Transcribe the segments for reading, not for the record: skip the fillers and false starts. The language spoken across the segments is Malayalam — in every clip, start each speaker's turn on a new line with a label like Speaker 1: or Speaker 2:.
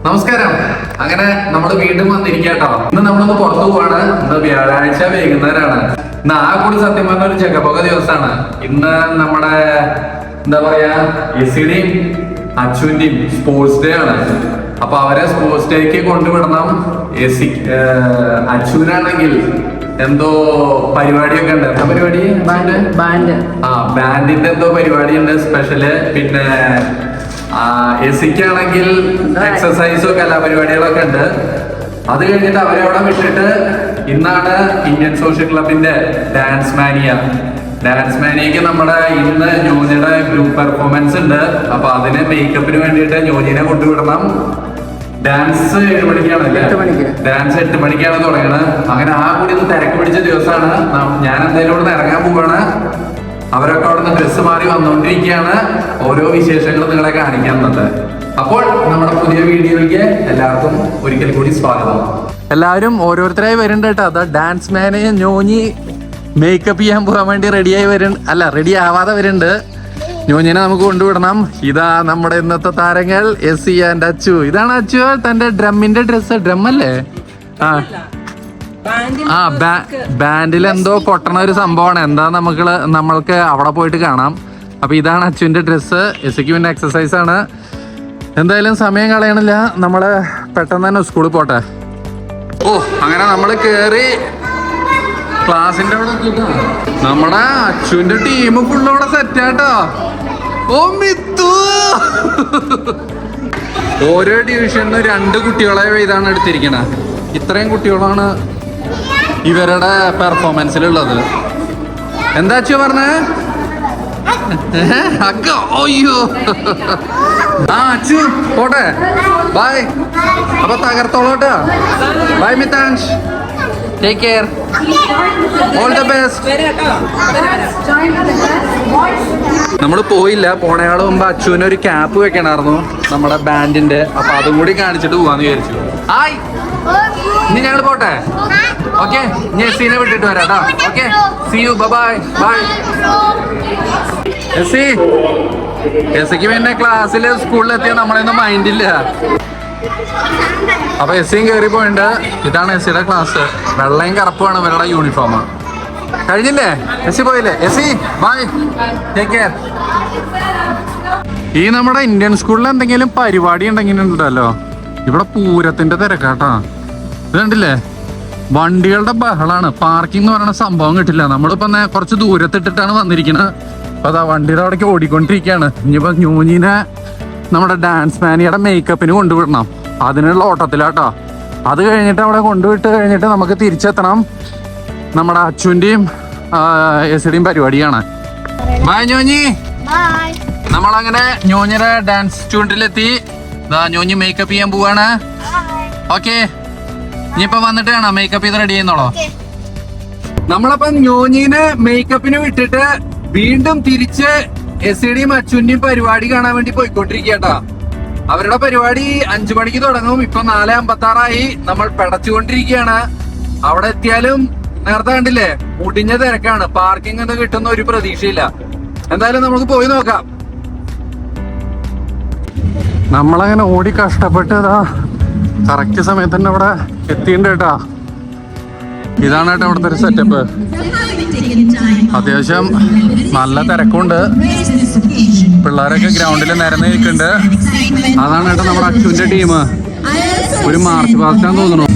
Speaker 1: നമസ്കാരം. അങ്ങനെ നമ്മൾ വീണ്ടും വന്നിരിക്കാട്ടോ. ഇന്ന് നമ്മളൊന്ന് പുറത്തു പോവാണ്. ഇന്ന് വ്യാഴാഴ്ച വൈകുന്നേരമാണ്. ഇന്ന് ആ കൂടി സത്യം പറഞ്ഞ ഒരു ജഗപൊക ദിവസമാണ്. ഇന്ന് നമ്മുടെ എന്താ പറയാ എസിയുടെയും അച്ചുവിന്റെയും സ്പോർട്സ് ഡേ ആണ്. അപ്പൊ അവരെ സ്പോർട്സ് ഡേക്ക് കൊണ്ടുവിടണം. അച്ചുവിനാണെങ്കിൽ എന്തോ പരിപാടിയൊക്കെ ഉണ്ട്. എന്താ പരിപാടി? ബാൻഡിന്റെ എന്തോ പരിപാടി ഉണ്ട് സ്പെഷ്യല്. പിന്നെ എസിക്കാണെങ്കിൽ എക്സസൈസോ കലാപരിപാടികളൊക്കെ ഉണ്ട്. അത് കഴിഞ്ഞിട്ട് അവരെ അവിടെ വിട്ടിട്ട് ഇന്നാണ് ഇന്ത്യൻ സോഷ്യൽ ക്ലബിന്റെ ഡാൻസ് മാനിയക്ക് നമ്മുടെ ഇന്ന് ന്യൂജിയുടെ ഗ്രൂപ്പ് പെർഫോമൻസ് ഉണ്ട്. അപ്പൊ അതിന് മേക്കപ്പിന് വേണ്ടിയിട്ട് ന്യൂജിനെ കൊണ്ടുവിടണം. ഡാൻസ് 7 മണിക്കാണല്ലേ? ഡാൻസ് 8 മണിക്കാണ് തുടങ്ങുന്നത്. അങ്ങനെ ആ കൂടി ഒന്ന് തിരക്ക് പിടിച്ച ദിവസമാണ്. ഞാൻ എന്തായാലും ഇവിടെ നിന്ന് ഇറങ്ങാൻ പോവാണ്. അവരൊക്കെ അവിടെ നിന്ന് ഡ്രസ്സ് മാറി വന്നുകൊണ്ടിരിക്കുകയാണ്. ഓരോ വിശേഷങ്ങളും നിങ്ങളെ കാണിക്കാനുണ്ട്. അപ്പോൾ നമ്മുടെ പുതിയ വീഡിയോയിലേക്ക് എല്ലാവർക്കും ഒരിക്കൽ കൂടി സ്വാഗതം. എല്ലാവരും ഓരോരുത്തരായി വരുന്നുണ്ട് കേട്ടോ. അതാ ഡാൻസ് മാന് ഞോഞ്ഞി മേക്കപ്പ് ചെയ്യാൻ പോകാൻ വേണ്ടി റെഡി ആവാതെ വരുന്നുണ്ട്. ഞോഞ്ഞിനെ നമുക്ക് കൊണ്ടുവിടണം. ഇതാ നമ്മുടെ ഇന്നത്തെ താരങ്ങൾ എസി ആൻഡ് അച്ചു. ഇതാണ് അച്ചു തന്റെ ഡ്രമ്മിന്റെ ഡ്രസ്സ്. ഡ്രം അല്ലേ? ബാൻഡിൽ എന്തോ കൊട്ടണ ഒരു സംഭവമാണ്. എന്താ നമ്മൾക്ക് അവിടെ പോയിട്ട് കാണാം. അപ്പൊ ഇതാണ് അച്ചുവിന്റെ ഡ്രസ്സ്. എസിക്ക് പിന്നെ എക്സസൈസ് ആണ്. എന്തായാലും സമയം കളയണില്ല. നമ്മള് പെട്ടെന്ന് തന്നെ സ്കൂളിൽ പോട്ടെ. അങ്ങനെ നമ്മള് കേറി ക്ലാസിന്റെ അവിടെ എത്തിയിട്ടാ. നമ്മുടെ അച്ചുവിന്റെ ടീം ഫുള്ള് അവിടെ സെറ്റാട്ടോ. മിത്തു ഓരോ ഡിവിഷനിലും 2 കുട്ടികളെ ഇതാണ് എടുത്തിരിക്കണ. ഇത്രയും കുട്ടികളാണ് ഇവരുടെ പെർഫോമൻസിലുള്ളത്. എന്താ അച്ചു പറഞ്ഞേ? അയ്യോ അച്ചു പോട്ടെ. ബൈ. അപ്പൊ തകർത്തോളോട്ടാ. Bye Mitansh. Take care. All the best. നമ്മൾ പോയില്ല. പോണയാള് മുമ്പ് അച്ചുവിന് ഒരു ക്യാപ്പ് വെക്കണമായിരുന്നു നമ്മുടെ ബാൻഡിന്റെ. അപ്പൊ അതും കൂടി കാണിച്ചിട്ട് പോവാന്ന് വിചാരിച്ചു. ഹായ്. ഇനി ഞങ്ങൾ പോട്ടെ. ഓക്കെ, ഞാൻ എസിനെ വിട്ടിട്ട് വരാം കേട്ടോ. Okay, see you. Bye bye. എസിക്ക് പിന്നെ ക്ലാസ്സില് സ്കൂളിലെത്തിയ നമ്മളൊന്നും മൈൻഡില്ല. അപ്പൊ എസിയും കയറി പോയിണ്ട്. ഇതാണ് എസിയുടെ ക്ലാസ്. വെള്ളയും കറുപ്പുമാണ് ഇവരുടെ യൂണിഫോം. കഴിഞ്ഞില്ലേ? എസി പോയില്ലേ? AC bye, take care. ഈ നമ്മുടെ ഇന്ത്യൻ സ്കൂളിൽ എന്തെങ്കിലും പരിപാടി ഉണ്ടെങ്കിലുണ്ടല്ലോ ഇവിടെ പൂരത്തിന്റെ തിരക്കാട്ടാ. ഇത് കണ്ടില്ലേ? വണ്ടികളുടെ ബഹളാണ്. പാർക്കിംഗ് എന്ന് പറയുന്ന സംഭവം കിട്ടില്ല. നമ്മളിപ്പോ കുറച്ച് ദൂരത്തിട്ടിട്ടാണ് വന്നിരിക്കുന്നത്. അപ്പൊ അതാ വണ്ടിയുടെ അവിടേക്ക് ഓടിക്കൊണ്ടിരിക്കുകയാണ്. ഇനിയിപ്പോ ന്യൂജിനെ നമ്മുടെ ഡാൻസ് മാനിയുടെ മേക്കപ്പിന് കൊണ്ടുവിടണം. അതിനുള്ള ഓട്ടത്തിലാട്ടോ. അത് കഴിഞ്ഞിട്ട് അവിടെ കൊണ്ടുവിട്ട് കഴിഞ്ഞിട്ട് നമുക്ക് തിരിച്ചെത്തണം. നമ്മുടെ അച്ചുവിന്റെയും എസിയുടെയും പരിപാടിയാണ്. ബൈ ന്യൂഞ്ഞി. നമ്മളങ്ങനെ ന്യൂഞ്ഞിയുടെ ഡാൻസ് സ്റ്റുഡിയോയിലെത്തി. ന്യൂഞ്ഞി മേക്കപ്പ് ചെയ്യാൻ പോവാണ്. ഓക്കെ, ഇനിയിപ്പോ വന്നിട്ട് കാണാം മേക്കപ്പ് ചെയ്ത് റെഡി ചെയ്യുന്നോളോ. നമ്മളപ്പം ന്യൂഞ്ഞിനെ മേക്കപ്പിന് വിട്ടിട്ട് വീണ്ടും തിരിച്ച് എസിയുടെയും അച്ചുവിന്റെയും പരിപാടി കാണാൻ വേണ്ടി പോയിക്കൊണ്ടിരിക്കട്ടാ. അവരുടെ പരിപാടി 5 മണിക്ക് തുടങ്ങും. ഇപ്പൊ 4:56 നമ്മൾ പിടച്ചുകൊണ്ടിരിക്കുകയാണ്. അവിടെ എത്തിയാലും നേരത്തെ കണ്ടില്ലേ മുടിഞ്ഞ തിരക്കാണ്. പാർക്കിംഗ് ഒന്നും കിട്ടുന്ന ഒരു പ്രതീക്ഷയില്ല. എന്തായാലും നമുക്ക് പോയി നോക്കാം. നമ്മളങ്ങനെ ഓടി കഷ്ടപ്പെട്ട് കറക്റ്റ് സമയത്ത് തന്നെ അവിടെ എത്തിയിട്ടുണ്ട് കേട്ടാ. ഇതാണ് കേട്ടോ ഇവിടുത്തെ ഒരു സെറ്റപ്പ്. അത്യാവശ്യം നല്ല തിരക്കുണ്ട്. പിള്ളേരൊക്കെ ഗ്രൗണ്ടിൽ നിരന്ന് നിൽക്കുന്നുണ്ട്. അതാണ് കേട്ടോ നമ്മുടെ അച്ചുവിന്റെ ടീം. ഒരു മാർച്ച് പാസ്റ്റാന്ന് തോന്നുന്നു.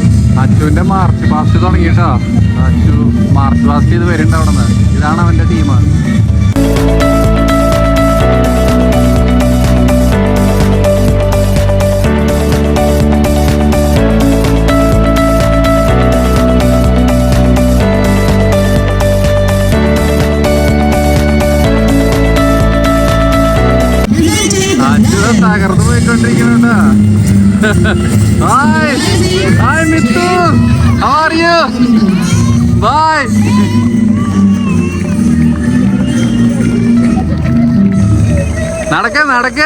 Speaker 1: അച്ചുവിന്റെ മാർച്ച് പാസ്റ്റ് തുടങ്ങിയിട്ടാ. അച്ചു മാർച്ച് പാസ്റ്റ് ചെയ്ത് വരുന്നുണ്ട് അവിടെ നിന്ന്. ഇതാണ് അവന്റെ ടീം. തകർന്നു പോയിക്കൊണ്ടിരിക്കുന്നുണ്ടാ. Hi Mithu, how are you? Bye. നടക്ക.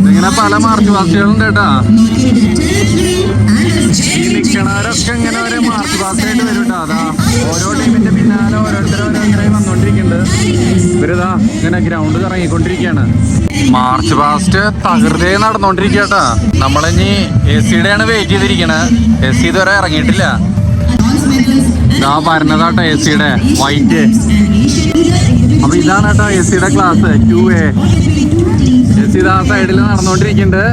Speaker 1: ഇങ്ങനെ പല മാർച്ച് പാസ്റ്റുകളുണ്ട് കേട്ടാ. നിൽക്കണവരൊക്കെ ഇങ്ങനെ ഒരു മാർച്ച് പാസ്റ്റായിട്ട് വരും കേട്ടോ. അതാ ഓരോ ടീമിന്റെ പിന്നാലെ ഓരോരുത്തരായി വന്നോണ്ടിരിക്കുന്നുണ്ട്. ഇവരിതാ ഇങ്ങനെ ഗ്രൗണ്ട് ഇറങ്ങിക്കൊണ്ടിരിക്കുകയാണ്. മാർച്ച് പാസ്റ്റ് തകൃതയെ നടന്നുകൊണ്ടിരിക്കട്ടാ. നമ്മളിനി AC-യുടെ ആണ് വെയിറ്റ് ചെയ്തിരിക്കണേ. AC ഇതുവരെ ഇറങ്ങിയിട്ടില്ല. ഇതാ പറഞ്ഞതാട്ടോ AC-യുടെ വൈറ്റ്. അപ്പൊ ഇതാണ് കേട്ടോ AC-യുടെ ക്ലാസ് 2A. AC ഇതാ സൈഡിൽ നടന്നുകൊണ്ടിരിക്കുന്നുണ്ട്.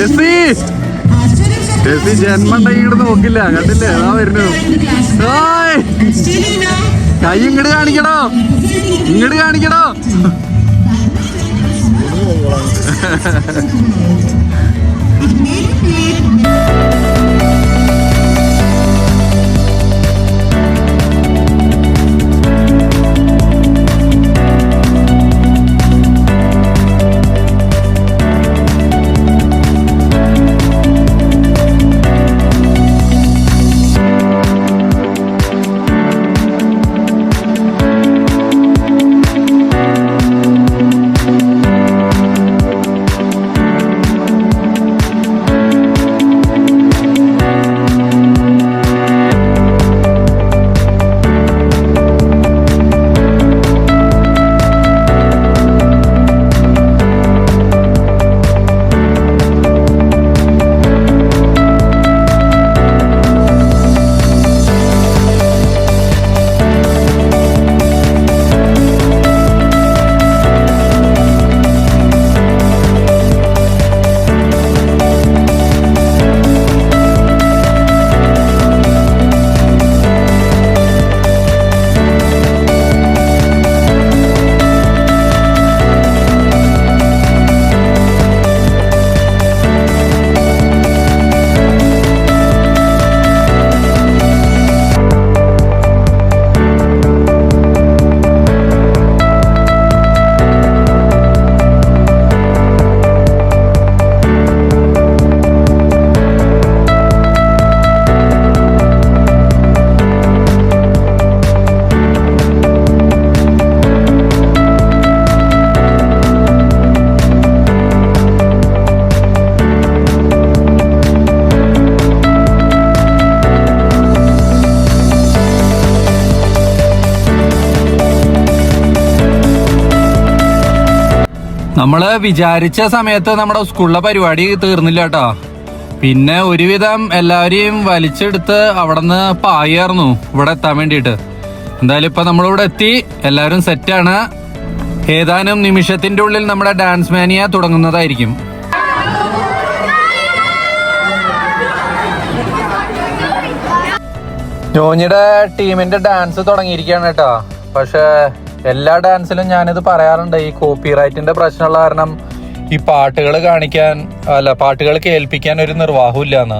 Speaker 1: AC ജന്മണ്ടെങ്കിൽ നോക്കില്ല, കണ്ടില്ലേ? അതാ വരുന്നു. കൈ ഇങ്ങോട്ട് കാണിക്കണോ, ഇങ്ങോട്ട് കാണിക്കണോ. നമ്മള് വിചാരിച്ച സമയത്ത് നമ്മുടെ സ്കൂളിലെ പരിപാടി തീർന്നില്ല കേട്ടോ. പിന്നെ ഒരുവിധം എല്ലാവരെയും വലിച്ചെടുത്ത് അവിടെ നിന്ന് പായായിരുന്നു ഇവിടെ എത്താൻ വേണ്ടിയിട്ട്. എന്തായാലും ഇപ്പൊ നമ്മളിവിടെ എത്തി, എല്ലാവരും സെറ്റാണ്. ഏതാനും നിമിഷത്തിന്റെ ഉള്ളിൽ നമ്മുടെ ഡാൻസ് മാനിയ തുടങ്ങുന്നതായിരിക്കും. ജോഞ്ഞിയുടെ ടീമിന്റെ ഡാൻസ് തുടങ്ങിയിരിക്കുകയാണ് കേട്ടോ. പക്ഷെ എല്ലാ ഡാൻസിലും ഞാനിത് പറയാറുണ്ട്, ഈ കോപ്പിറൈറ്റിന്റെ പ്രശ്നമുള്ള കാരണം ഈ പാട്ടുകൾ പാട്ടുകൾ കേൾപ്പിക്കാൻ ഒരു നിർവാഹം ഇല്ലാന്ന്.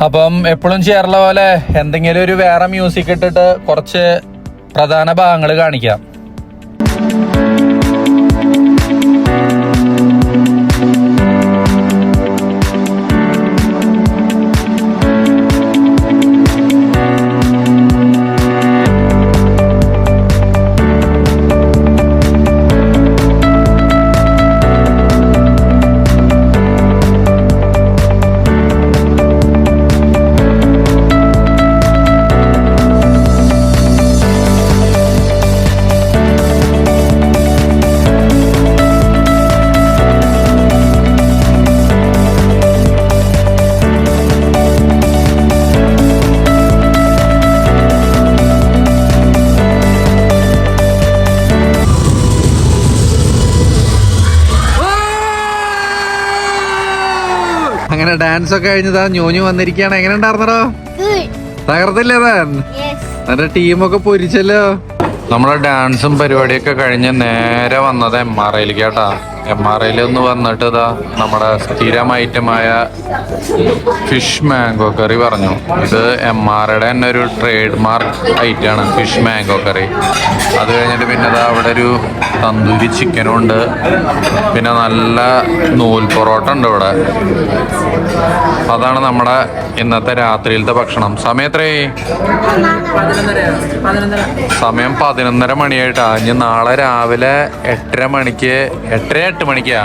Speaker 1: അപ്പം എപ്പോഴും ചെയ്യാറുള്ള പോലെ എന്തെങ്കിലും ഒരു വേറെ മ്യൂസിക് ഇട്ടിട്ട് കുറച്ച് പ്രധാന ഭാഗങ്ങൾ കാണിക്കാം. അങ്ങനെ ഡാൻസ് ഒക്കെ കഴിഞ്ഞതാ ഞോഞ്ഞു വന്നിരിക്കുകയാണ്. എങ്ങനെ ഉണ്ടായിരുന്നോ? തകർത്തില്ലേ താൻ? എന്റെ ടീമൊക്കെ പൊരിച്ചല്ലോ. നമ്മുടെ ഡാൻസും പരിപാടിയൊക്കെ കഴിഞ്ഞ് നേരെ വന്നത് MRIയിലേക്ക് കേട്ടാ. MRIയിൽ ഒന്ന് വന്നിട്ട് ഇതാ നമ്മുടെ സ്ഥിരം ഐറ്റമായ ഫിഷ് മാംഗോ കറി പറഞ്ഞു. ഇത് MRIയുടെ തന്നെ ഒരു ട്രേഡ് മാർക്ക് ഐറ്റമാണ് ഫിഷ് മാംഗോ കറി. അത് കഴിഞ്ഞിട്ട് പിന്നെ ഇതാ അവിടെ ഒരു തന്തൂരി ചിക്കനും ഉണ്ട്, പിന്നെ നല്ല നൂൽ പൊറോട്ട ഉണ്ട് ഇവിടെ. അതാണ് നമ്മുടെ ഇന്നത്തെ രാത്രിയിലത്തെ ഭക്ഷണം. സമയം എത്രയായി? സമയം 11:30 മണിയായിട്ടാ. ഇനി നാളെ രാവിലെ 8:30 മണിക്ക് 8 മണിക്കാ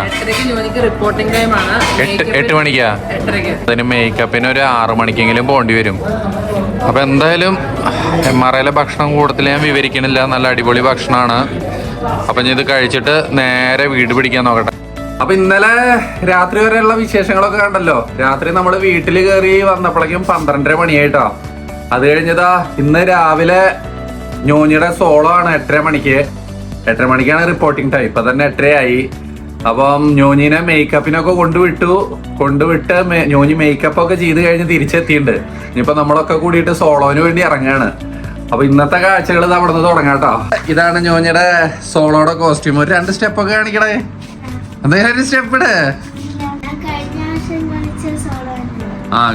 Speaker 1: 8 മണിക്കാ. അതിന് മേക്കപ്പിന് ഒരു 6 മണിക്കെങ്കിലും പോകേണ്ടി വരും. അപ്പൊ എന്തായാലും MRIയിലെ ഭക്ഷണം കൂടുതൽ ഞാൻ വിവരിക്കണില്ല, നല്ല അടിപൊളി ഭക്ഷണമാണ്. അപ്പൊ ഞാൻ ഇത് കഴിച്ചിട്ട് നേരെ വീട് പിടിക്കാൻ നോക്കട്ടെ. അപ്പൊ ഇന്നലെ രാത്രി വരെയുള്ള വിശേഷങ്ങളൊക്കെ കണ്ടല്ലോ. രാത്രി നമ്മൾ വീട്ടിൽ കയറി വന്നപ്പോഴേക്കും 12:30 മണിയായിട്ടോ. അത് കഴിഞ്ഞതാ ഇന്ന് രാവിലെ ഞോഞ്ഞിയുടെ സോളോ ആണ് 8:30 മണിക്ക്. 8:30 മണിക്കാണ് റിപ്പോർട്ടിംഗ് ടൈം. ഇപ്പൊ തന്നെ 8:30 ആയി. അപ്പം ഞോഞ്ഞിനെ മേക്കപ്പിനൊക്കെ കൊണ്ടുവിട്ട് ഞോഞ്ഞി മേക്കപ്പ് ഒക്കെ ചെയ്ത് കഴിഞ്ഞ് തിരിച്ചെത്തിയിട്ടുണ്ട്. ഇനിയിപ്പോ നമ്മളൊക്കെ കൂടിയിട്ട് സോളോന് വേണ്ടി ഇറങ്ങാണ്. അപ്പൊ ഇന്നത്തെ കാഴ്ചകൾ അവിടെ നിന്ന് തുടങ്ങാട്ടോ. ഇതാണ് ഞോഞ്ഞിയുടെ സോളോയുടെ കോസ്റ്റ്യൂം. ഒരു 2 സ്റ്റെപ്പൊക്കെ കാണിക്കണേ. എന്തായാലും ഒരു സ്റ്റെപ്പ് ഇട്.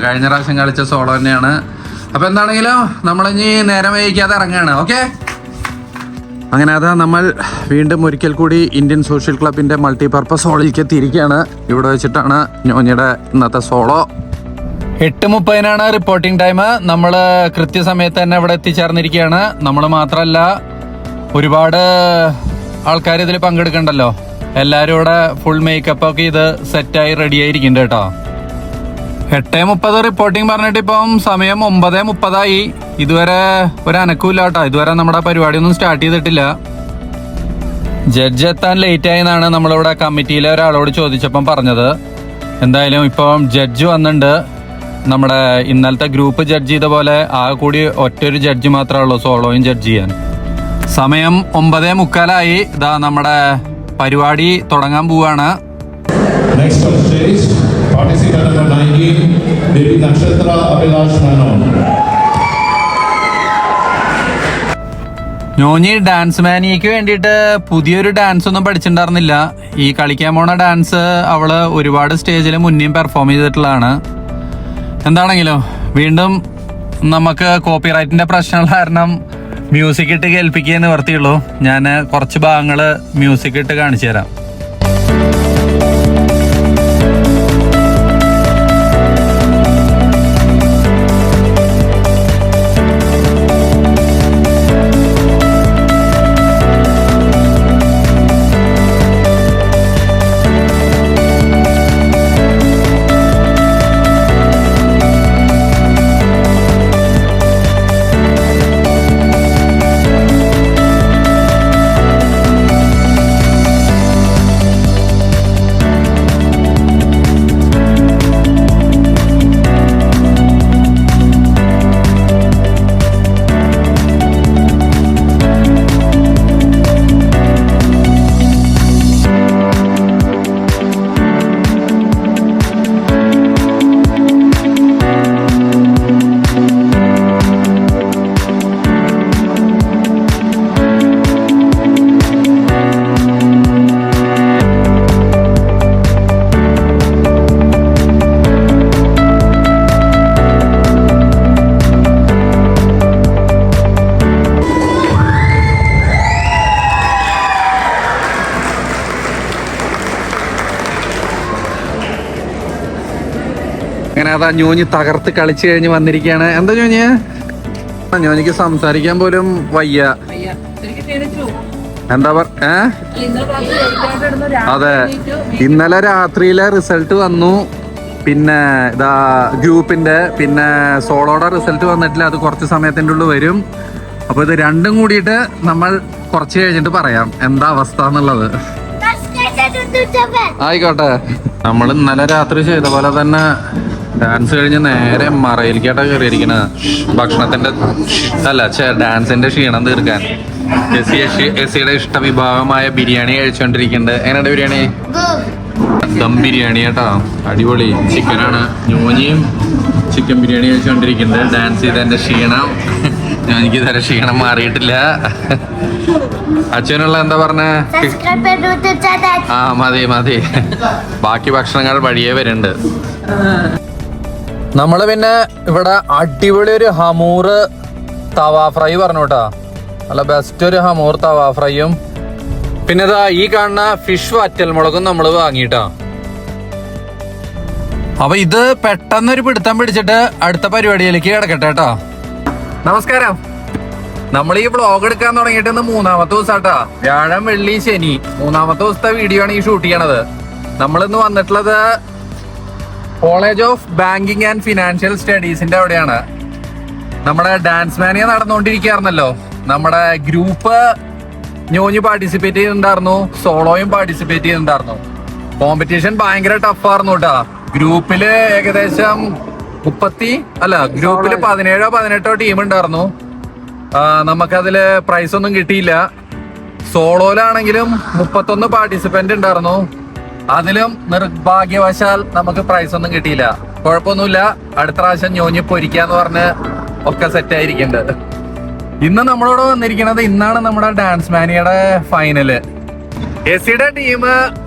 Speaker 1: കഴിഞ്ഞ പ്രാവശ്യം കളിച്ച സോളോ തന്നെയാണ്. അപ്പൊ എന്താണെങ്കിലും നമ്മളിനി നേരം വൈകിക്കാതെ ഇറങ്ങാണ്. ഓക്കെ, അങ്ങനെ അതാ നമ്മൾ വീണ്ടും ഒരിക്കൽ കൂടി ഇന്ത്യൻ സോഷ്യൽ ക്ലബിന്റെ മൾട്ടിപർപ്പസ് ഹോളിലേക്ക് എത്തിയിരിക്കുകയാണ്. ഇവിടെ വെച്ചിട്ടാണ് ഞോഞ്ഞിയുടെ ഇന്നത്തെ സോളോ. 8:30 reporting time. നമ്മൾ കൃത്യസമയത്ത് തന്നെ ഇവിടെ എത്തിച്ചേർന്നിരിക്കുകയാണ്. നമ്മൾ മാത്രമല്ല, ഒരുപാട് ആൾക്കാർ ഇതിൽ പങ്കെടുക്കണ്ടല്ലോ. എല്ലാവരും ഇവിടെ ഫുൾ മേക്കപ്പ് ഒക്കെ ഇത് സെറ്റായി റെഡി ആയിരിക്കുന്നുണ്ട് കേട്ടോ. 8:30 റിപ്പോർട്ടിംഗ് പറഞ്ഞിട്ട് ഇപ്പം സമയം 9:30 ഇതുവരെ ഒരു അനക്കൂല്ല കേട്ടോ. ഇതുവരെ നമ്മുടെ പരിപാടിയൊന്നും സ്റ്റാർട്ട് ചെയ്തിട്ടില്ല. ജഡ്ജ് എത്താൻ ലേറ്റ് ആയെന്നാണ് നമ്മളിവിടെ കമ്മിറ്റിയിലെ ഒരാളോട് ചോദിച്ചപ്പം പറഞ്ഞത്. എന്തായാലും ഇപ്പം ജഡ്ജ് വന്നിട്ടുണ്ട്. നമ്മുടെ ഇന്നലത്തെ ഗ്രൂപ്പ് ജഡ്ജ് ചെയ്ത പോലെ ആകെ കൂടി ഒറ്റൊരു ജഡ്ജ് മാത്രമേ ഉള്ളൂ സോളോയും ജഡ്ജ് ചെയ്യാൻ. സമയം 9:45. ഇതാ നമ്മുടെ പരിപാടി തുടങ്ങാൻ പോവാണ്. ഞോഞ്ഞി ഡാൻസ് മാനിയക്ക് വേണ്ടിയിട്ട് പുതിയൊരു ഡാൻസ് ഒന്നും പഠിച്ചിട്ടുണ്ടായിരുന്നില്ല. ഈ കളിക്കാൻ പോണ ഡാൻസ് അവള് ഒരുപാട് സ്റ്റേജിൽ മുന്നേയും പെർഫോം ചെയ്തിട്ടുള്ളതാണ്. എന്താണെങ്കിലും വീണ്ടും നമുക്ക് കോപ്പിറൈറ്റിന്റെ പ്രശ്നമുള്ള കാരണം മ്യൂസിക് ഇട്ട് കേൾപ്പിക്കുക നിവർത്തിയുള്ളൂ. ഞാൻ കുറച്ച് ഭാഗങ്ങൾ മ്യൂസിക് ഇട്ട് കാണിച്ചു തരാം. അങ്ങനെ അതാ ഞോഞ്ഞി തകർത്ത് കളിച്ചു കഴിഞ്ഞ് വന്നിരിക്കുകയാണ്. എന്താ ഞോഞ്ഞിക്ക് സംസാരിക്കാൻ പോലും വയ്യ. എന്താ അതെ, ഇന്നലെ രാത്രിയിലെ റിസൾട്ട് വന്നു. പിന്നെ ഇതാ ഗ്രൂപ്പിന്റെ പിന്നെ സോളോയുടെ റിസൾട്ട് വന്നിട്ടില്ല. അത് കുറച്ച് സമയത്തിൻ്റെ ഉള്ളിൽ വരും. അപ്പൊ ഇത് രണ്ടും കൂടിയിട്ട് നമ്മൾ കുറച്ച് കഴിഞ്ഞിട്ട് പറയാം എന്താ അവസ്ഥ എന്നുള്ളത്. ആയിക്കോട്ടെ. നമ്മൾ ഇന്നലെ രാത്രി ചെയ്ത പോലെ തന്നെ ഡാൻസ് കഴിഞ്ഞ് നേരെ മറയിലേക്കാട്ടാ കയറിയിരിക്കണ. ഭക്ഷണത്തിന്റെ ഡാൻസിന്റെ ക്ഷീണം തീർക്കാൻ എസിയുടെ ഇഷ്ട വിഭാഗമായ ബിരിയാണി കഴിച്ചോണ്ടിരിക്കുന്നുണ്ട്. എങ്ങനെയുണ്ട് ബിരിയാണി? ദം ബിരിയാണി കേട്ടോ, അടിപൊളി ചിക്കനാണ്. ഞോഞ്ഞിയും ചിക്കൻ ബിരിയാണി കഴിച്ചോണ്ടിരിക്കുന്നുണ്ട്. ഡാൻസ് ചെയ്തതിന്റെ ക്ഷീണം ഞോഞ്ഞിക്ക് ഇതുവരെ ക്ഷീണം മാറിയിട്ടില്ല. അച്ഛനുള്ള എന്താ പറഞ്ഞ? മതി. ബാക്കി ഭക്ഷണങ്ങൾ വഴിയേ വരുന്നുണ്ട്. നമ്മള് പിന്നെ ഇവിടെ അടിപൊളി ഒരു ഹമൂർ തവാ ഫ്രൈ പറഞ്ഞു കേട്ടാ. നല്ല ബെസ്റ്റ് ഒരു ഹമൂർ തവാ ഫ്രൈയും പിന്നെ ഇതാ ഈ കാണുന്ന ഫിഷ് വറ്റൽമുളകും നമ്മൾ വാങ്ങിട്ടാ. അപ്പൊ ഇത് പെട്ടെന്നൊരു പിടുത്തം പിടിച്ചിട്ട് അടുത്ത പരിപാടിയിലേക്ക് കിടക്കട്ടെ കേട്ടോ. നമസ്കാരം. നമ്മൾ ഈ വ്ളോഗ് എടുക്കാൻ തുടങ്ങിയിട്ട് ഇന്ന് 3-ാമത്തെ ദിവസാട്ടാ. വ്യാഴം, വെള്ളി, ശനി 3-ാമത്തെ ദിവസത്തെ വീഡിയോ ആണ് ഈ ഷൂട്ട് ചെയ്യണത്. നമ്മളിന്ന് വന്നിട്ടുള്ളത് college of banking and financial സ്റ്റഡീസിന്റെ അവിടെയാണ്. നമ്മുടെ ഡാൻസ് മാനിയ നടന്നുകൊണ്ടിരിക്കുകയായിരുന്നല്ലോ. നമ്മുടെ ഗ്രൂപ്പ് ഞോഞ്ഞ് പാർട്ടിസിപ്പേറ്റ് ചെയ്തിട്ടുണ്ടായിരുന്നു, സോളോയും പാർട്ടിസിപ്പേറ്റ് ചെയ്തിട്ടുണ്ടായിരുന്നു. കോമ്പറ്റീഷൻ ഭയങ്കര ടഫായിരുന്നു കേട്ടാ. ഗ്രൂപ്പില് ഏകദേശം 17-18 ടീം ഉണ്ടായിരുന്നു. നമുക്കതില് പ്രൈസ് ഒന്നും കിട്ടിയില്ല. സോളോയിലാണെങ്കിലും 31 പാർട്ടിസിപ്പന്റ് ഉണ്ടായിരുന്നു. അതിലും നിർഭാഗ്യവശാൽ നമുക്ക് പ്രൈസ് ഒന്നും കിട്ടിയില്ല. കുഴപ്പമൊന്നുമില്ല, അടുത്ത പ്രാവശ്യം ഞോഞ്ഞ് പൊരിക്കാന്ന് പറഞ്ഞ് ഒക്കെ സെറ്റ് ആയിരിക്കുന്നുണ്ട്. ഇന്ന് നമ്മളോട് വന്നിരിക്കുന്നത്, ഇന്നാണ് നമ്മുടെ ഡാൻസ് മാനിയുടെ ഫൈനല്. എസിയുടെ ടീം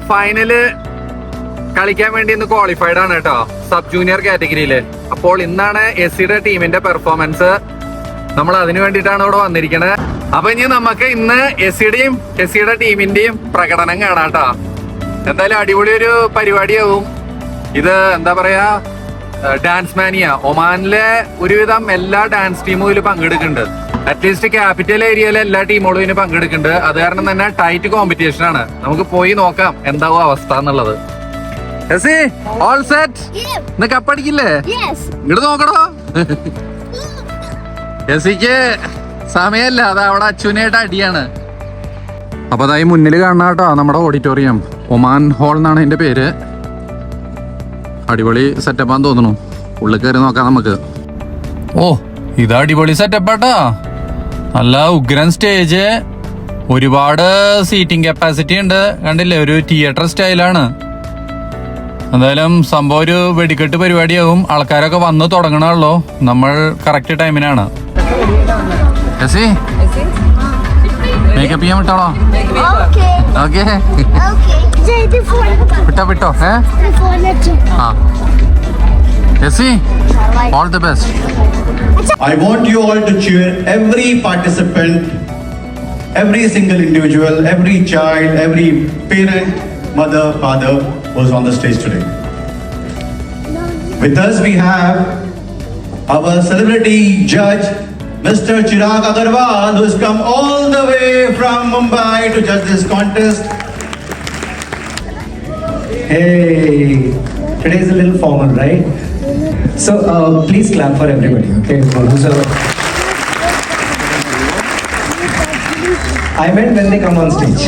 Speaker 1: ഫൈനല് കളിക്കാൻ വേണ്ടി ഇന്ന് ക്വാളിഫൈഡ് ആണ് കേട്ടോ, സബ് ജൂനിയർ കാറ്റഗറിയില്. അപ്പോൾ ഇന്നാണ് എസിയുടെ ടീമിന്റെ പെർഫോമൻസ്. നമ്മൾ അതിനു വേണ്ടിയിട്ടാണ് ഇവിടെ വന്നിരിക്കുന്നത്. അപ്പൊ ഇനി നമുക്ക് ഇന്ന് എസിയുടെ ടീമിന്റെയും പ്രകടനം കാണാം കേട്ടോ. എന്തായാലും അടിപൊളി ഒരു പരിപാടിയാവും ഇത്. എന്താ പറയാ, ഡാൻസ് മാനിയ ഒമാനിലെ ഒരുവിധം എല്ലാ ഡാൻസ് ടീമും ഇതിൽ പങ്കെടുക്കുന്നുണ്ട്. അറ്റ്ലീസ്റ്റ് ക്യാപിറ്റൽ ഏരിയയിലെ എല്ലാ ടീമുകളും ഇതിന് പങ്കെടുക്കുന്നുണ്ട്. അത് കാരണം തന്നെ ടൈറ്റ് കോമ്പറ്റീഷൻ ആണ്. നമുക്ക് പോയി നോക്കാം എന്താവും അവസ്ഥ എന്നുള്ളത്. All set? ഇന്ന് കപ്പടിക്കില്ലേ? ഇങ്ങോട്ട് നോക്കണോ? എസിക്ക് സമയല്ല, അത് അവിടെ അച്ഛനായിട്ട് അടിയാണ്. അപ്പൊ അതായി മുന്നിൽ കാണുന്ന കേട്ടോ നമ്മുടെ ഓഡിറ്റോറിയം. ഒമാൻ ഹോൾ എന്നാണ് അതിന്റെ പേര്. അടിപൊളി സെറ്റപ്പാന്ന് തോന്നുന്നു. ഉള്ളിൽ കയറി നോക്കാം നമുക്ക്. ഓ, ഇത് അടിപൊളി സെറ്റപ്പാട്ടാ. നല്ല ഉഗ്രൻ സ്റ്റേജ്, ഒരുപാട് സീറ്റിംഗ് കപ്പാസിറ്റി ഉണ്ട്. കണ്ടില്ലേ, ഒരു തിയേറ്റർ സ്റ്റൈലാണ്. എന്തായാലും സംഭവം ഒരു വെടിക്കെട്ട് പരിപാടിയാവും. ആൾക്കാരൊക്കെ വന്ന് തുടങ്ങണല്ലോ. നമ്മൾ കറക്റ്റ് ടൈമിനാണ്. മേക്കപ്പ് ചെയ്യാൻ വിട്ടോളോ? ഓക്കെ, വിട്ടോ. All the best.
Speaker 2: I want you all to cheer every participant, every single individual, every child, every parent, mother, father was on the stage today. With us we have our celebrity judge, Mr. Chirag Agarwal, who has come all the way from Mumbai to judge this contest.
Speaker 3: Hey, today is a little formal, right? So please clap for everybody, okay? I meant when they come on stage.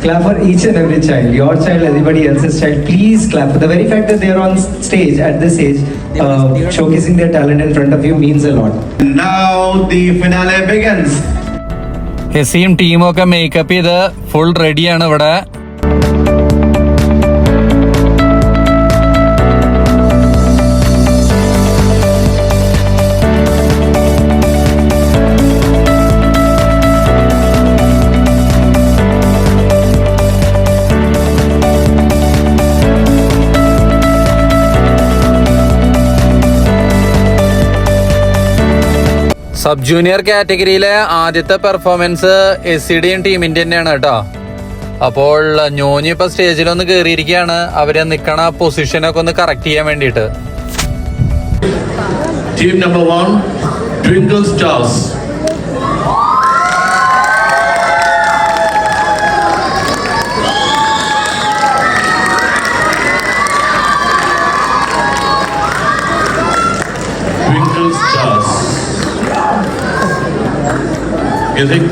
Speaker 3: Clap for each and every child, your child, everybody else's child. Please clap. For the very fact that they are on stage at this age, showcasing their talent in front of you means a lot.
Speaker 2: Now the finale begins.
Speaker 1: എസിയും ടീമും ഒക്കെ മേക്കപ്പ് ചെയ്ത് ഫുൾ റെഡിയാണ് ഇവിടെ. സബ് ജൂനിയർ കാറ്റഗറിയിലെ ആദ്യത്തെ പെർഫോമൻസ് എസിയുടെയും ടീമിന്റെ തന്നെയാണ് കേട്ടോ. അപ്പോൾ ഞോഞ്ഞി ഇപ്പൊ സ്റ്റേജിലൊന്ന് കയറിയിരിക്കുകയാണ്. അവരെ നിക്കണ പൊസിഷനൊക്കെ ഒന്ന് കറക്റ്റ് ചെയ്യാൻ വേണ്ടിയിട്ട്.
Speaker 4: Team number 1, Twinkle Stars. Twinkle Stars. Music.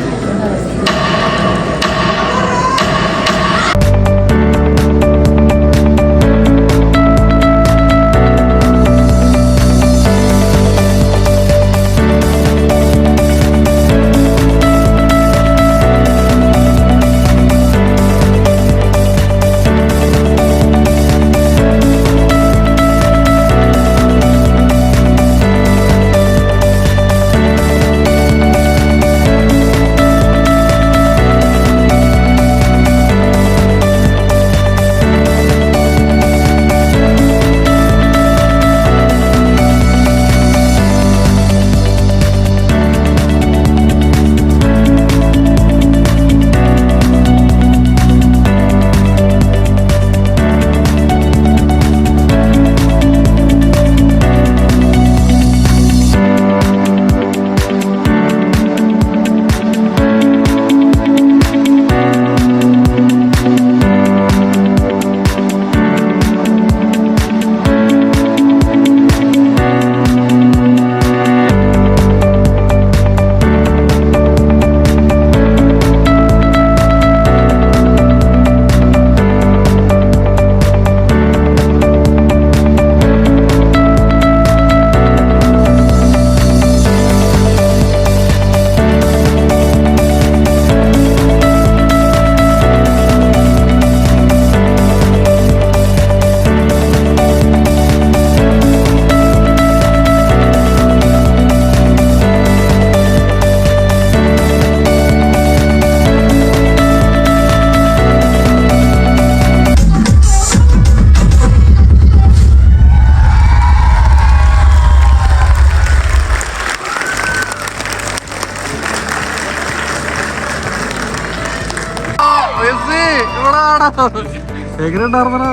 Speaker 1: എങ്ങനെ ഉണ്ടായിരുന്നോ?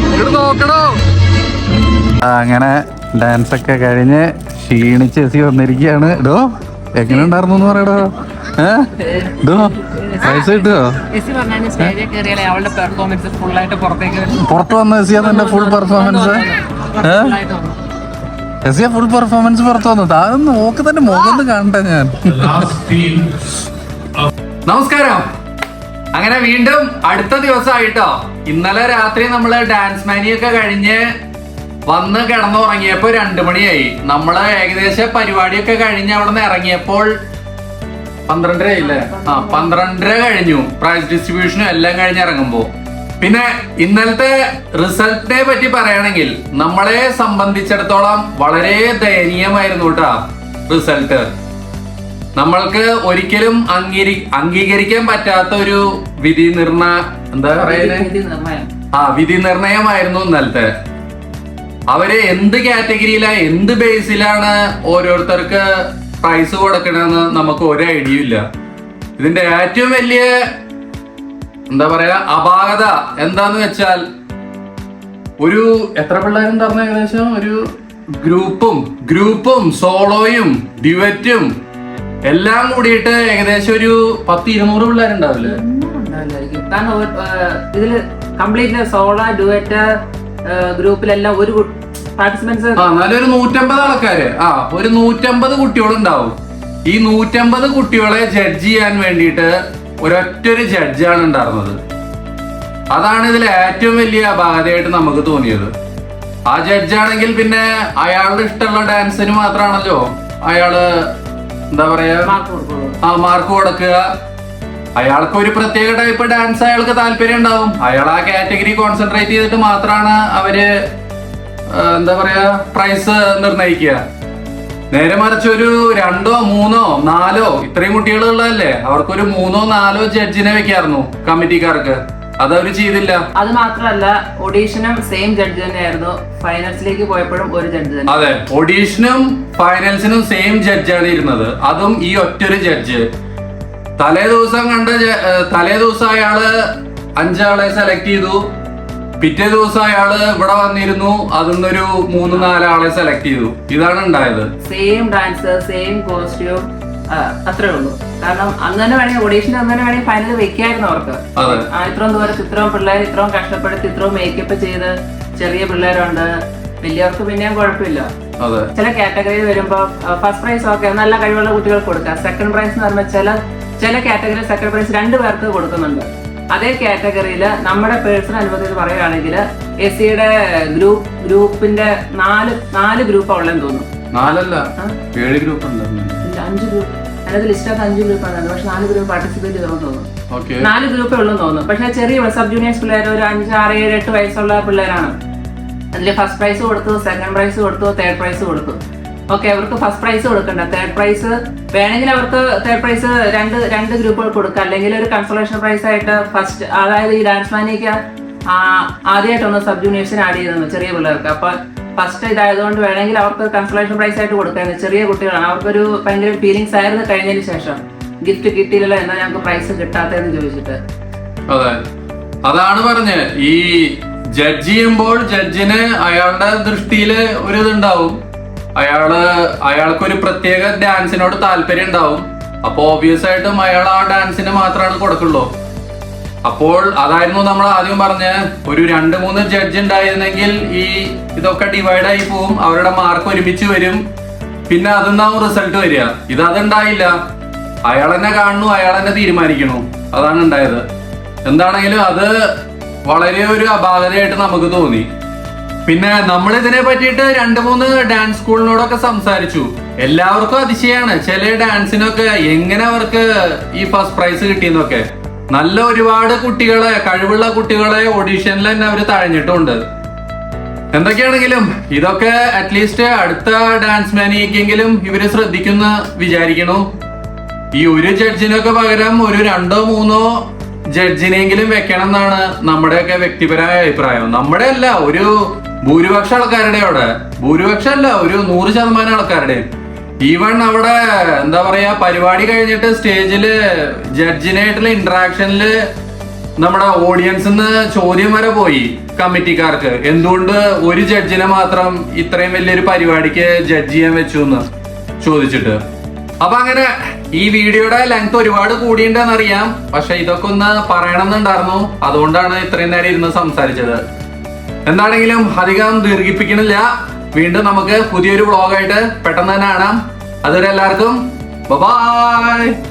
Speaker 1: ഇങ്ങോട്ട് നോക്കണോ? അങ്ങനെ ഡാൻസ് ഒക്കെ കഴിഞ്ഞ് ക്ഷീണിച്ച് എസി വന്നിരിക്കുകയാണ്. ഡോ എങ്ങനെ ഉണ്ടായിരുന്നു എന്ന് പറയടോ. ഡോ പൈസ കിട്ടുമോ? പുറത്ത് വന്ന എസിയാ തന്നെ ഫുൾ പെർഫോമൻസ്. എസിയ ഫുൾ പെർഫോമൻസ് പുറത്ത് വന്നത്. അതൊന്ന് നോക്ക് തന്നെ മുഖം കാണട്ടെ ഞാൻ.
Speaker 4: Last team.
Speaker 1: നമസ്കാരം. അങ്ങനെ വീണ്ടും അടുത്ത ദിവസമായിട്ടോ. ഇന്നലെ രാത്രി നമ്മള് ഡാൻസ് മാനിയൊക്കെ കഴിഞ്ഞ് വന്ന് കിടന്നുറങ്ങിയപ്പോ 2 മണിയായി. നമ്മള് ഏകദേശം പരിപാടിയൊക്കെ കഴിഞ്ഞ് അവിടെ നിന്ന് ഇറങ്ങിയപ്പോൾ 12:30 ആയില്ലേ? 12:30 കഴിഞ്ഞു. പ്രൈസ് ഡിസ്ട്രിബ്യൂഷനും എല്ലാം കഴിഞ്ഞ് ഇറങ്ങുമ്പോ പിന്നെ ഇന്നലത്തെ റിസൾട്ടിനെ പറ്റി പറയുകയാണെങ്കിൽ നമ്മളെ സംബന്ധിച്ചിടത്തോളം വളരെ ദയനീയമായിരുന്നു കേട്ടാ റിസൾട്ട്. നമ്മൾക്ക് ഒരിക്കലും അംഗീകരിക്കാൻ പറ്റാത്ത ഒരു വിധി നിർണയമായിരുന്നു ഇന്നലത്തെ. അവര് എന്ത് കാറ്റഗറിയിലാ എന്ത് ബേസിലാണ് ഓരോരുത്തർക്ക് പ്രൈസ് കൊടുക്കണമെന്ന് നമുക്ക് ഒരു ഐഡിയ ഇല്ല. ഇതിന്റെ ഏറ്റവും വലിയ എന്താ പറയാ അപാകത എന്താന്ന് വെച്ചാൽ ഒരു എത്ര പിള്ളേരുണ്ടായിരുന്നു ഏകദേശം ഒരു ഗ്രൂപ്പും സോളോയും ഡ്യുവറ്റും എല്ലാം കൂടിയിട്ട് ഏകദേശം ഒരു 100-200 പിള്ളേരുണ്ടാവില്ലേ?
Speaker 5: കാരണം ഇതില് കംപ്ലീറ്റ് സോളോ ഡ്യുവറ്റ് ഗ്രൂപ്പിലെല്ലാം ഒരു പാർട്ടിസിപ്പൻസ്
Speaker 1: നല്ലൊരു 150 ആൾക്കാര് ഒരു 150 കുട്ടികളുണ്ടാവും. ഈ 150 കുട്ടികളെ ജഡ്ജ് ചെയ്യാൻ വേണ്ടിയിട്ട് ഒരൊറ്റൊരു ജഡ്ജാണ് ഉണ്ടായിരുന്നത്. അതാണ് ഇതിൽ ഏറ്റവും വലിയ അപാകതയായിട്ട് നമുക്ക് തോന്നിയത്. ആ ജഡ്ജാണെങ്കിൽ പിന്നെ അയാളുടെ ഇഷ്ടമുള്ള ഡാൻസിന് മാത്രമാണല്ലോ അയാള് എന്താ പറയാ മാർക്ക് കൊടുക്കുക. അയാൾക്ക് ഒരു പ്രത്യേക ടൈപ്പ് ഡാൻസ് അയാൾക്ക് താല്പര്യം ഉണ്ടാവും. അയാൾ ആ കാറ്റഗറി കോൺസെൻട്രേറ്റ് ചെയ്തിട്ട് മാത്രമാണ് അവര് എന്താ പറയാ പ്രൈസ് നിർണയിക്കുക. നേരെ മറിച്ച് ഒരു 2, 3, 4 ഇത്രയും കുട്ടികളുള്ളതല്ലേ, അവർക്കൊരു 3, 4 ജഡ്ജിനെ വെക്കായിരുന്നു കമ്മിറ്റിക്കാർക്ക്. അതവര് ചെയ്തില്ല.
Speaker 5: അത് മാത്രമല്ല ഓഡീഷനും സെയിം ജഡ്ജ് തന്നെയായിരുന്നു. ഫൈനൽസിലേക്ക് പോയപ്പോഴും ഒരു ജഡ്ജ് തന്നെ.
Speaker 1: അതെ, ഓഡീഷനും ഫൈനൽസിനും സെയിം ജഡ്ജാണ് ഇരുന്നത്. അതും ഈ ഒറ്റൊരു ജഡ്ജ്. തലേ ദിവസം അയാള് 5 ആളെ സെലക്ട് ചെയ്തു. പിറ്റേ ദിവസം അയാള് ഇവിടെ വന്നിരുന്നു, അതിന്നൊരു 3-4 ആളെ സെലക്ട് ചെയ്തു. ഇതാണ് ഉണ്ടായത്.
Speaker 5: സെയിം ഡാൻസ് സെയിം കോസ്റ്റ്യൂം അത്രേ ഉള്ളൂ. കാരണം അന്ന് തന്നെ വേണമെങ്കിൽ ഓഡീഷന് അന്ന് തന്നെ വേണമെങ്കിൽ ഫൈനൽ വെക്കായിരുന്നു അവർക്ക്. ഇത്രയും ദൂരത്ത് ഇത്രയും പിള്ളേർ ഇത്രയും കഷ്ടപ്പെടുത്തി ഇത്രയും മേക്കപ്പ് ചെയ്ത് ചെറിയ പിള്ളേരുണ്ട്, വലിയവർക്ക് പിന്നെയും കുഴപ്പമില്ല. ചില കാറ്റഗറിയിൽ വരുമ്പോ ഫസ്റ്റ് പ്രൈസ് ഒക്കെ നല്ല കഴിവുള്ള കുട്ടികൾക്ക് കൊടുക്കുക. സെക്കൻഡ് പ്രൈസ് എന്ന് പറഞ്ഞാൽ ചില കാറ്റഗറിയിൽ സെക്കൻഡ് പ്രൈസ് 2 പേർക്ക് കൊടുക്കുന്നുണ്ട്. അതേ കാറ്റഗറിയിൽ നമ്മുടെ പേഴ്സണൽ അനുഭവത്തിൽ പറയുകയാണെങ്കിൽ എസ്സിയുടെ ഗ്രൂപ്പിന്റെ 4 ഗ്രൂപ്പാണ് ഉള്ളതെന്ന് തോന്നുന്നു.
Speaker 1: 7 ഗ്രൂപ്പ് ഉണ്ട്.
Speaker 5: 5 ഗ്രൂപ്പ് അതിനകത്ത് ലിസ്റ്റാത്ത 5 ഗ്രൂപ്പാണ്. പക്ഷെ 4 ഗ്രൂപ്പ് പാർട്ടിസിപ്പേറ്റ് ചെയ്തെന്ന് തോന്നുന്നു. 4 ഗ്രൂപ്പേ ഉള്ളെന്ന് തോന്നുന്നു. പക്ഷെ ചെറിയ സബ് ജൂനിയേഴ്സ് പിള്ളേർ ഒരു 5, 6, 7, 8 വയസ്സുള്ള പിള്ളേരാണ്. അതിൽ ഫസ്റ്റ് പ്രൈസ് കൊടുത്തു, സെക്കൻഡ് പ്രൈസ് കൊടുത്തു, തേർഡ് പ്രൈസ് കൊടുത്തു. ഓക്കെ, അവർക്ക് ഫസ്റ്റ് പ്രൈസ് കൊടുക്കണ്ട. തേർഡ് പ്രൈസ് വേണമെങ്കിൽ അവർക്ക് തേർഡ് പ്രൈസ് രണ്ട് ഗ്രൂപ്പുകൾ കൊടുക്കാം. അല്ലെങ്കിൽ ഒരു കൺസോളേഷൻ പ്രൈസ് ആയിട്ട് ഫസ്റ്റ്, അതായത് ഈ ഡാൻസ് മാനിക്ക് ആദ്യമായിട്ടൊന്ന് സബ് ജൂനിയേഴ്സിന് ആഡ് ചെയ്തു ചെറിയ പിള്ളേർക്ക്. അപ്പൊ ഫസ്റ്റ് ഇതായതുകൊണ്ട് വേണമെങ്കിൽ അവർക്ക് കൺസോളേഷൻ പ്രൈസ് ആയിട്ട് കൊടുക്കായിരുന്നു. ചെറിയ കുട്ടികളാണ്, അവർക്കൊരു ഭയങ്കര ഫീലിങ്സ് ആയിരുന്നു കഴിഞ്ഞതിന് ശേഷം ഗിഫ്റ്റ് കിട്ടിയില്ലല്ലോ എന്നാ ഞങ്ങൾക്ക് പ്രൈസ് കിട്ടാത്തതെന്ന് ചോദിച്ചിട്ട്.
Speaker 1: അതെ, അതാണ് പറഞ്ഞത്. ഈ ജഡ്ജ് ചെയ്യുമ്പോൾ ജഡ്ജിന് അയാളുടെ ദൃഷ്ടിയില് ഒരു ഇതുണ്ടാവും. അയാൾക്കൊരു പ്രത്യേക ഡാൻസിനോട് താല്പര്യം ഉണ്ടാവും. അപ്പൊ ഓബിയസ് ആയിട്ടും അയാൾ ആ ഡാൻസിന് മാത്രമാണ് കൊടുക്കുള്ളൂ. അപ്പോൾ അതായിരുന്നു നമ്മൾ ആദ്യം പറഞ്ഞ ഒരു 2-3 ജഡ്ജ് ഉണ്ടായിരുന്നെങ്കിൽ ഈ ഇതൊക്കെ ഡിവൈഡ് ആയി പോവും. അവരുടെ മാർക്ക് ഒരുമിച്ച് വരും, പിന്നെ അതെന്നാവും റിസൾട്ട് വരിക. അതുണ്ടായില്ല. അയാൾ തന്നെ കാണുന്നു, അയാൾ തന്നെ തീരുമാനിക്കണു. അതാണ് ഉണ്ടായത്. എന്താണെങ്കിലും അത് വളരെ ഒരു അപാകതയായിട്ട് നമുക്ക് തോന്നി. പിന്നെ നമ്മൾ ഇതിനെ പറ്റിയിട്ട് 2-3 ഡാൻസ് സ്കൂളിനോടൊക്കെ സംസാരിച്ചു. എല്ലാവർക്കും അതിശയാണ് ചില ഡാൻസിനൊക്കെ എങ്ങനെ അവർക്ക് ഈ ഫസ്റ്റ് പ്രൈസ് കിട്ടിയെന്നൊക്കെ. നല്ല ഒരുപാട് കുട്ടികളെ, കഴിവുള്ള കുട്ടികളെ ഓഡീഷനിൽ തന്നെ അവര് തഴഞ്ഞിട്ടുണ്ട്. എന്തൊക്കെയാണെങ്കിലും ഇതൊക്കെ അറ്റ്ലീസ്റ്റ് അടുത്ത ഡാൻസ് മാനിക്കെങ്കിലും ഇവര് ശ്രദ്ധിക്കുന്ന വിചാരിക്കണു. ഈ ഒരു ജഡ്ജിനൊക്കെ പകരം ഒരു 2-3 ജഡ്ജിനെങ്കിലും വെക്കണം എന്നാണ് നമ്മുടെയൊക്കെ വ്യക്തിപരമായ അഭിപ്രായം. നമ്മുടെ അല്ല, ഒരു ഭൂരിപക്ഷം ആൾക്കാരുടെ അവിടെ, ഭൂരിപക്ഷം അല്ല, ഒരു 100% ആൾക്കാരുടെ. ഈവൺ അവിടെ എന്താ പറയാ പരിപാടി കഴിഞ്ഞിട്ട് സ്റ്റേജില് ജഡ്ജിനായിട്ടുള്ള ഇന്ററാക്ഷനില് നമ്മുടെ ഓഡിയൻസിന്ന് ചോദ്യം വരെ പോയി കമ്മിറ്റിക്കാർക്ക്, എന്തുകൊണ്ട് ഒരു ജഡ്ജിനെ മാത്രം ഇത്രയും വലിയൊരു പരിപാടിക്ക് ജഡ്ജ് ചെയ്യാൻ വെച്ചു എന്ന് ചോദിച്ചിട്ട്. അപ്പൊ അങ്ങനെ ഈ വീഡിയോയുടെ ലെങ്ത് ഒരുപാട് കൂടിയിട്ടുണ്ടെന്ന് അറിയാം, പക്ഷെ ഇതൊക്കെ ഒന്ന് പറയണമെന്നുണ്ടായിരുന്നു, അതുകൊണ്ടാണ് ഇത്രയും നേരം ഇരുന്ന് സംസാരിച്ചത്. എന്താണെങ്കിലും അധികം ദീർഘിപ്പിക്കണില്ല, വീണ്ടും നമുക്ക് പുതിയൊരു വ്ളോഗായിട്ട് പെട്ടെന്ന് തന്നെ കാണാം. അതുവരെ എല്ലാവർക്കും ബൈ.